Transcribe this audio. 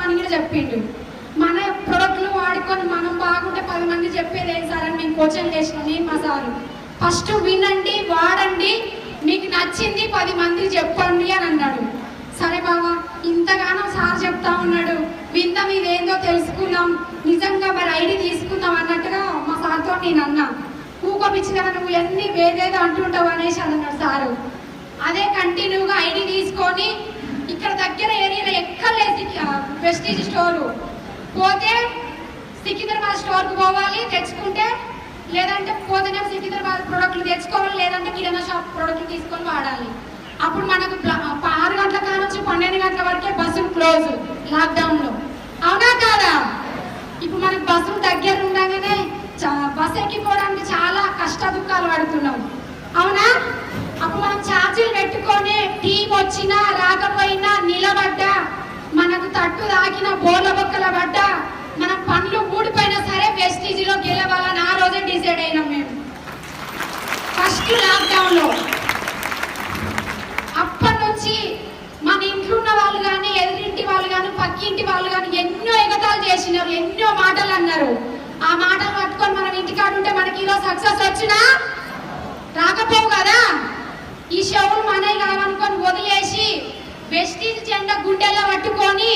అని కూడా చెప్పిండు. మన ప్రొడక్ట్లు వాడుకొని మనం బాగుంటే 10 మంది చెప్పేది ఏం సార్ అని మేము క్వశ్చన్ చేసినాం. నేను మా సారు ఫస్ట్ వినండి, వాడండి, మీకు నచ్చింది 10 మందికి చెప్పండి అని అన్నాడు. సరే బాబా, ఇంతగానో సార్ చెప్తా ఉన్నాడు, విందాం, ఇదేందో తెలుసుకుందాం, నిజంగా మరి ఐడి తీసుకుందాం అన్నట్టుగా మా సార్తో నేను అన్నా. కూకోపిచ్చి కదా నువ్వు ఎన్ని వేదేదో అంటుంటావు అనేసి అన్నాడు సారు. అదే కంటిన్యూగా ఐడి తీసుకొని ఇక్కడ దగ్గర ఏరియాలో ఎక్కర్లేదు ప్రెస్టీజ్ స్టోరు పోతే సికింద్రాబాద్ స్టోర్కి పోవాలి తెచ్చుకుంటే, లేదంటే పోతేనే సికింద్రాబాద్ ప్రోడక్ట్లు తెచ్చుకోవాలి, లేదంటే కిరాణా షాప్ ప్రోడక్ట్లు తీసుకొని వాడాలి. అప్పుడు మనకు 6 గంటల కానుంచి 12 గంటల వరకే బస్సులు క్లోజ్ లాక్డౌన్లో, అవునా కాదా? ఇప్పుడు మనకు బస్సులు దగ్గర ఉండగానే బస్సు ఎక్కిపోవడానికి చాలా కష్ట దుఃఖాలు పడుతున్నాం, అవునా? అప్పుడు మనం ఛార్జీలు పెట్టుకొని టీం వచ్చినా రాకపోయినా నిలబడ్డా, మనకు తట్టు తాకిన బోర్ల బొక్కల పడ్డా, మన పనులు ఊడిపోయినా సరే వెస్టీజ్లో గెలవాలని ఆ రోజే డిసైడ్ అయినాం మేము ఫస్ట్ లాక్డౌన్లో. అప్పటి నుంచి మన ఇంట్లో ఉన్న వాళ్ళు కానీ, ఎదురింటి వాళ్ళు కానీ, పక్కింటి వాళ్ళు కానీ ఎన్నో ఎగతాలు చేసినారు, ఎన్నో మాటలు అన్నారు. ఆ మాటలు పట్టుకొని మనం ఇంటికాడ ఉంటే మనకి ఈరోజు సక్సెస్ వచ్చినా రాకపోవు కదా. ఈ షోలు మనవి కావనుకొని వదిలేసి వెస్టీజ్ జెండా గుండెల్లో పట్టుకొని